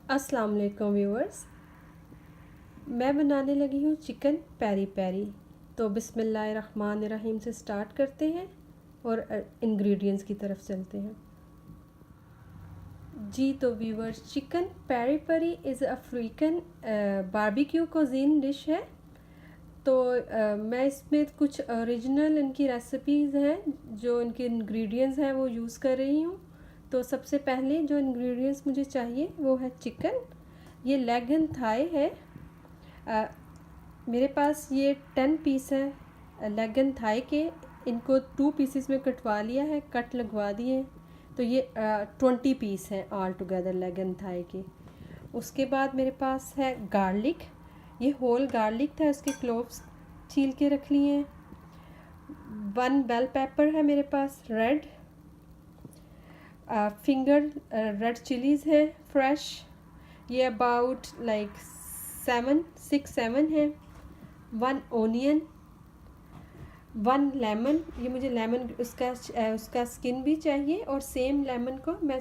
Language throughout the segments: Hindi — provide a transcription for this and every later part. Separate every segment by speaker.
Speaker 1: अस्सलाम वालेकुम व्यूअर्स। मैं बनाने लगी हूँ चिकन पेरी पेरी। तो बिस्मिल्लाहिर्रहमानिर्रहीम से स्टार्ट करते हैं और इंग्रेडिएंट्स की तरफ चलते हैं। जी तो viewers, chicken peri peri is African barbecue cuisine dish है। तो मैं इसमें कुछ ओरिजिनल इनकी रेसिपीज़ हैं, जो इनके इंग्रेडिएंट्स हैं वो यूज़ कर रही हूँ। तो सबसे पहले जो इंग्रेडिएंट्स मुझे चाहिए वो है चिकन। ये लेग एंड थाई है। मेरे पास ये 10 पीस है लेग एंड थाई के। इनको 2 पीसेस में कटवा लिया है, कट लगवा दिए। तो ये 20 पीस हैं all together leg and thigh के। उसके बाद मेरे पास है गार्लिक। ये होल गार्लिक था, उसके क्लोव्स छील के रख लिए हैं। 1 बेल पेपर है मेरे पास रेड। फिंगर रेड चिलीज़ है फ्रेश। ये अबाउट लाइक 6-7 है। 1 ओनियन, 1 लेमन। ये मुझे लेमन उसका स्किन भी चाहिए, और सेम लेमन को मैं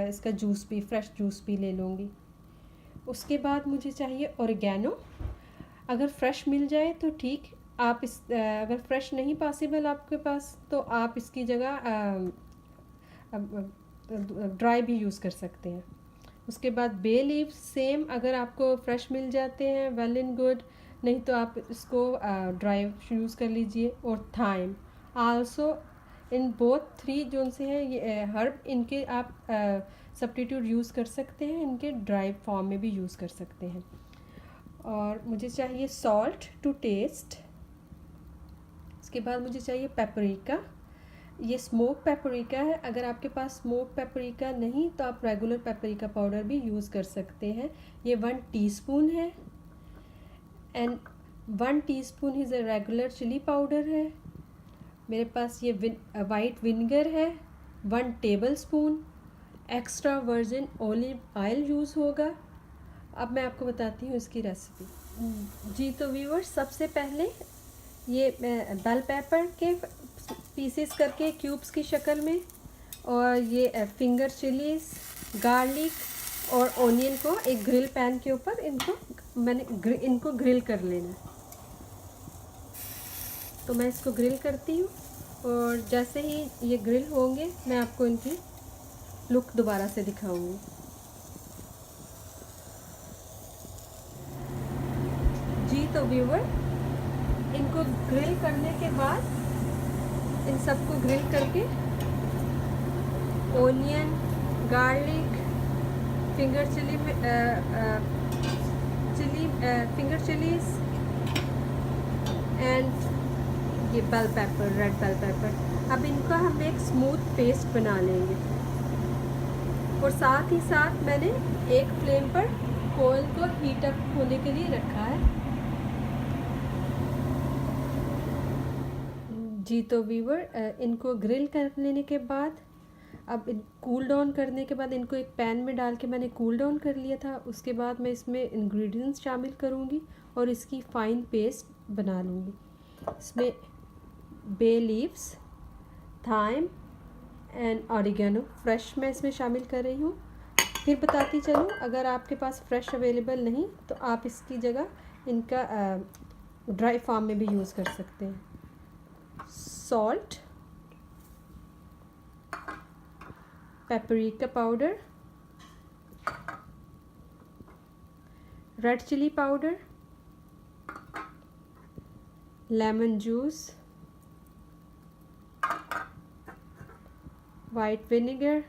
Speaker 1: इसका जूस भी, फ्रेश जूस भी ले लूँगी। उसके बाद मुझे चाहिए ऑरिगेनो। अगर फ्रेश मिल जाए तो ठीक, आप अगर फ्रेश नहीं पॉसिबल आपके पास, तो आप इसकी जगह ड्राई भी यूज़ कर सकते हैं। उसके बाद बे लीव्स सेम, अगर आपको फ्रेश मिल जाते हैं वेल एंड गुड, नहीं तो आप इसको ड्राई यूज़ कर लीजिए। और थाइम आल्सो, इन बोथ 3 जो से हैं ये हर्ब, इनके आप सब्स्टिट्यूट यूज़ कर सकते हैं, इनके ड्राई फॉर्म में भी यूज़ कर सकते हैं। और मुझे चाहिए सॉल्ट टू टेस्ट। उसके बाद मुझे चाहिए पेपरिका। ये स्मोक पेपरिका है। अगर आपके पास स्मोक पेपरिका नहीं तो आप रेगुलर पेपरिका पाउडर भी यूज़ कर सकते हैं। ये 1 टीस्पून है। And 1 teaspoon is a regular chilli powder है। मेरे पास ये वाइट विनेगर है 1 tablespoon. Extra virgin olive oil use होगा। अब मैं आपको बताती हूँ इसकी रेसिपी। जी तो व्यूअर्स, सबसे पहले ये बेल पेपर के पीसेस करके क्यूब्स की शक्ल में, और ये फिंगर चिलीज, गार्लिक और ओनियन को एक ग्रिल पैन के ऊपर इनको ग्रिल कर लेना है। तो मैं इसको ग्रिल करती हूँ, और जैसे ही ये ग्रिल होंगे मैं आपको इनकी लुक दोबारा से दिखाऊंगी। जी तो व्यूअर, इनको ग्रिल करने के बाद, इन सबको ग्रिल करके onion, garlic, finger finger chillies and ये bell pepper, red bell pepper, अब इनका हम एक स्मूथ पेस्ट बना लेंगे। और साथ ही साथ मैंने एक फ्लेम पर कोयल को हीट अप होने के लिए रखा है। जी तो व्यूअर, इनको ग्रिल कर लेने के बाद, अब कूल डाउन करने के बाद, इनको एक पैन में डाल के मैंने कूल डाउन कर लिया था। उसके बाद मैं इसमें इंग्रेडिएंट्स शामिल करूँगी और इसकी फ़ाइन पेस्ट बना लूँगी। इसमें bay leaves, thyme and oregano fresh मैं इसमें शामिल कर रही हूँ। फिर बताती चलूँ, अगर आपके पास फ्रेश अवेलेबल नहीं तो आप इसकी जगह इनका ड्राई फॉर्म में भी यूज़ कर सकते हैं। Salt, paprika powder, red chilli powder, lemon juice, white vinegar,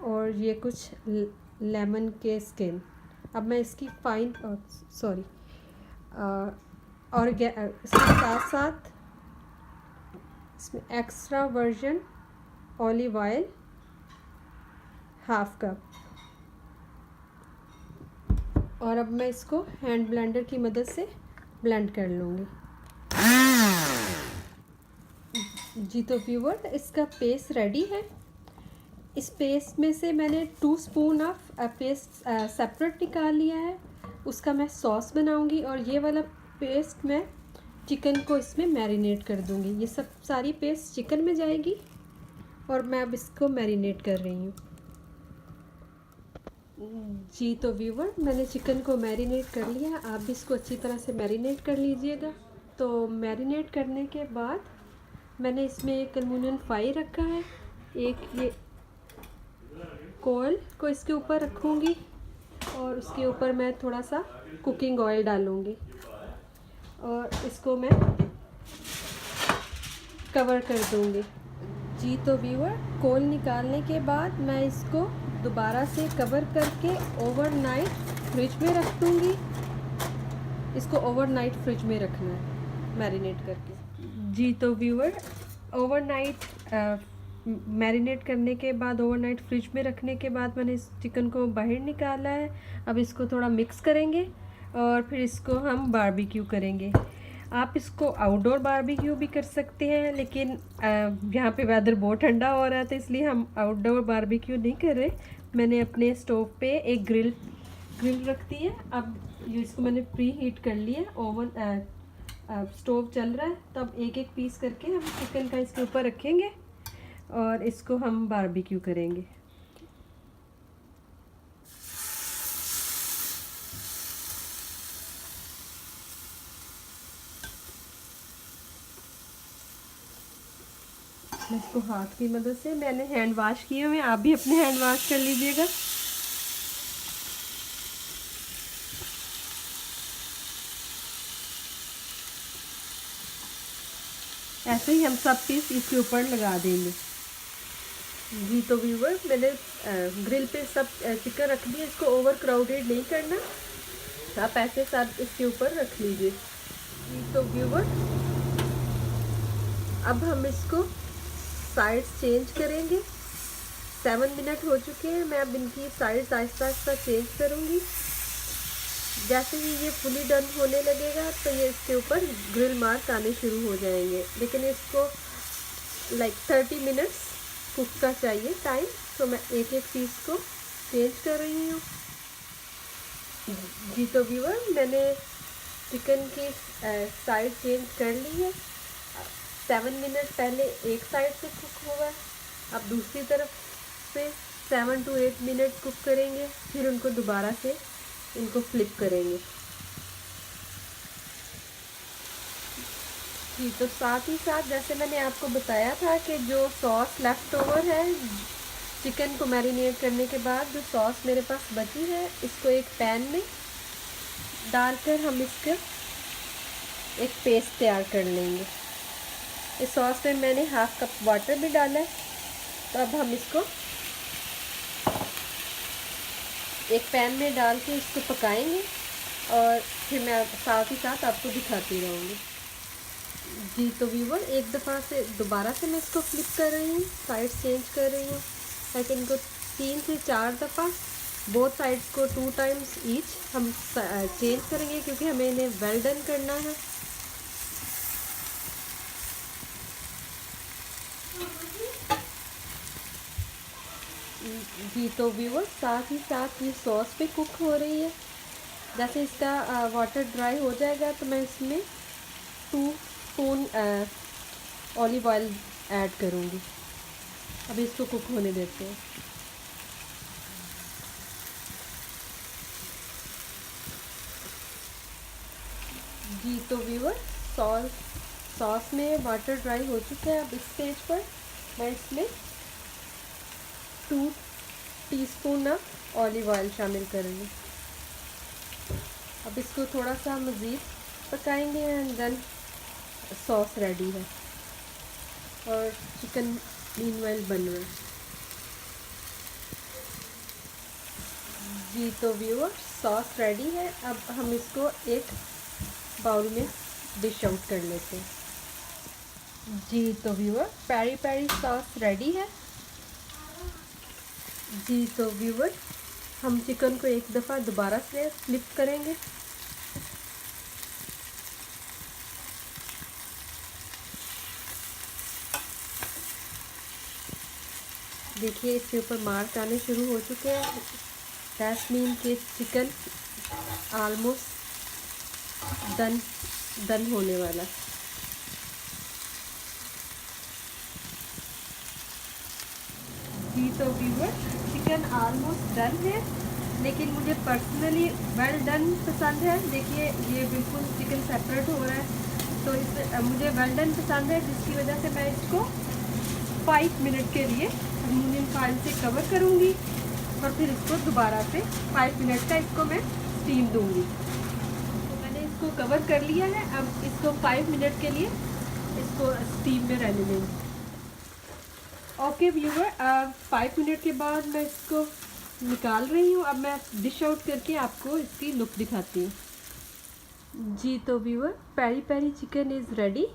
Speaker 1: और ये कुछ लेमन के स्किन। अब मैं इसकी फाइन और इसके साथ साथ इसमें extra virgin olive oil half cup, और अब मैं इसको हैंड ब्लेंडर की मदद से ब्लेंड कर लूँगी। जी तो व्यूअर, इसका पेस्ट रेडी है। इस पेस्ट में से मैंने 2 स्पून ऑफ पेस्ट सेपरेट निकाल लिया है। उसका मैं सॉस बनाऊंगी, और ये वाला पेस्ट मैं चिकन को इसमें मैरिनेट कर दूंगी। ये सब सारी पेस्ट चिकन में जाएगी। और मैं अब इसको मैरिनेट कर रही हूँ। जी तो व्यूवर, मैंने चिकन को मैरिनेट कर लिया। आप भी इसको अच्छी तरह से मैरिनेट कर लीजिएगा। तो मैरिनेट करने के बाद मैंने इसमें एक एल्युमिनियम फाइल रखा है, एक ये कोयल को इसके ऊपर रखूँगी और उसके ऊपर मैं थोड़ा सा कुकिंग ऑयल डालूँगी और इसको मैं कवर कर दूँगी। जी तो व्यूअर, कोल निकालने के बाद मैं इसको दोबारा से कवर करके ओवरनाइट फ्रिज में रख दूँगी। इसको ओवरनाइट फ्रिज में रखना है मैरिनेट करके। जी तो व्यूअर, ओवरनाइट मैरिनेट करने के बाद ओवरनाइट फ्रिज में रखने के बाद मैंने इस चिकन को बाहर निकाला है। अब इसको थोड़ा मिक्स करेंगे और फिर इसको हम बारबेक्यू करेंगे। आप इसको आउटडोर बारबेक्यू भी कर सकते हैं, लेकिन यहाँ पे वेदर बहुत ठंडा हो रहा था इसलिए हम आउटडोर बारबेक्यू नहीं कर रहे। मैंने अपने स्टोव पे एक ग्रिल रख दी है। अब इसको मैंने प्री हीट कर लिया। ओवन स्टोव चल रहा है, तो अब एक एक पीस करके हम चिकन का इसके ऊपर रखेंगे और इसको हम बारबेक्यू करेंगे। मैं इसको हाथ की मदद से, मैंने हैंड वाश किए हुए, आप भी अपने हैंड वाश कर लीजिएगा। ऐसे ही हम सब पीस इसके ऊपर लगा देंगे। जी तो व्यूवर, मैंने ग्रिल पे सब चिकन रख दिया। इसको ओवर क्राउडेड नहीं करना, आप ऐसे सब इसके ऊपर रख लीजिए। जी तो व्यूवर, अब हम इसको साइड्स चेंज करेंगे। 7 मिनट हो चुके हैं। मैं अब इनकी साइड्स आहिस्ता आहिस्ता चेंज करूँगी। जैसे ही ये फुली डन होने लगेगा तो ये इसके ऊपर ग्रिल मार्क आने शुरू हो जाएंगे, लेकिन इसको लाइक 30 मिनट्स कुक का चाहिए टाइम। तो मैं एक एक पीस को चेंज कर रही हूँ। जी तो व्यूअर, मैंने चिकन की साइड चेंज कर ली है। 7 मिनट पहले एक साइड से कुक होगा, अब दूसरी तरफ से 7 to 8 मिनट कुक करेंगे, फिर उनको दोबारा से इनको फ्लिप करेंगे। जी तो साथ ही साथ जैसे मैंने आपको बताया था कि जो सॉस लेफ़्ट ओवर है चिकन को मैरिनेट करने के बाद, जो सॉस मेरे पास बची है, इसको एक पैन में डालकर हम इसका एक पेस्ट तैयार कर लेंगे। इस सॉस में मैंने हाफ कप वाटर भी डाला है। तो अब हम इसको एक पैन में डाल के इसको पकाएंगे और फिर मैं साथ ही साथ आपको दिखाती रहूँगी। जी तो व्यूवर, एक दफ़ा से दोबारा से मैं इसको फ्लिप कर रही हूँ, साइड चेंज कर रही हूँ, ताकि इनको 3 से 4 दफ़ा बोथ साइड्स को 2 टाइम्स ईच हम चेंज करेंगे, क्योंकि हमें इन्हें वेल डन करना है। जी तो व्यूवर, साथ ही साथ ये सॉस पे कुक हो रही है। जैसे इसका वाटर ड्राई हो जाएगा तो मैं इसमें 2 स्पून ऑलिव ऑयल ऐड करूँगी। अब इसको कुक होने देते हैं। जी तो व्यूवर, सॉस में वाटर ड्राई हो चुका है। अब इस स्टेज पर मैं इसमें 2 टीस्पून ऑलिव ऑयल शामिल करेंगे। अब इसको थोड़ा सा मज़ीद पकाएंगे एंड देन सॉस रेडी है और चिकन मीनवाइल बन रहा है। जी तो व्यूअर, सॉस रेडी है। अब हम इसको एक बाउल में डिश आउट कर लेते हैं। जी तो viewer, peri peri sauce ready है। जी तो व्यूअर, हम चिकन को एक दफ़ा दोबारा से फ्लिप करेंगे। देखिए, इसके ऊपर मार्क आने शुरू हो चुके हैं। दैट्स मीन के चिकन ऑलमोस्ट डन होने वाला। जी तो व्यूअर, चिकन ऑलमोस्ट डन है, लेकिन मुझे पर्सनली वेल डन पसंद है। देखिए ये बिल्कुल चिकन सेपरेट हो रहा है, तो इस मुझे वेल डन पसंद है, जिसकी वजह से मैं इसको 5 मिनट के लिए एल्युमिनियम फॉइल से कवर करूँगी और फिर इसको दोबारा से 5 मिनट का इसको मैं स्टीम दूँगी। तो मैंने इसको कवर कर लिया है, अब इसको 5 मिनट के लिए इसको स्टीम में रहने देंगे। ओके व्यूअर, 5 मिनट के बाद मैं इसको निकाल रही हूँ। अब मैं डिश आउट करके आपको इसकी लुक दिखाती हूँ। जी तो viewer, peri peri chicken is ready.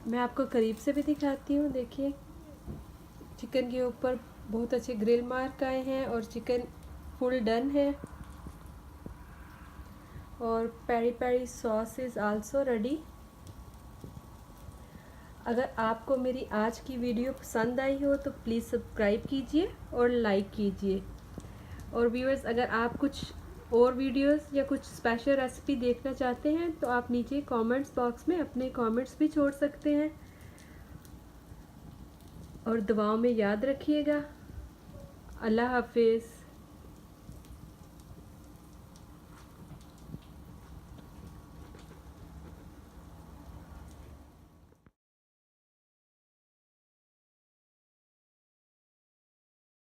Speaker 1: मैं आपको करीब से भी दिखाती हूँ। देखिए चिकन के ऊपर बहुत अच्छे ग्रिल मार्क आए हैं और चिकन फुल डन है, और peri peri sauce is also ready. अगर आपको मेरी आज की वीडियो पसंद आई हो तो प्लीज़ सब्सक्राइब कीजिए और लाइक कीजिए। और व्यूअर्स, अगर आप कुछ और वीडियोस या कुछ स्पेशल रेसिपी देखना चाहते हैं तो आप नीचे कमेंट्स बॉक्स में अपने कमेंट्स भी छोड़ सकते हैं। और दुआओं में याद रखिएगा। अल्लाह हाफिज़।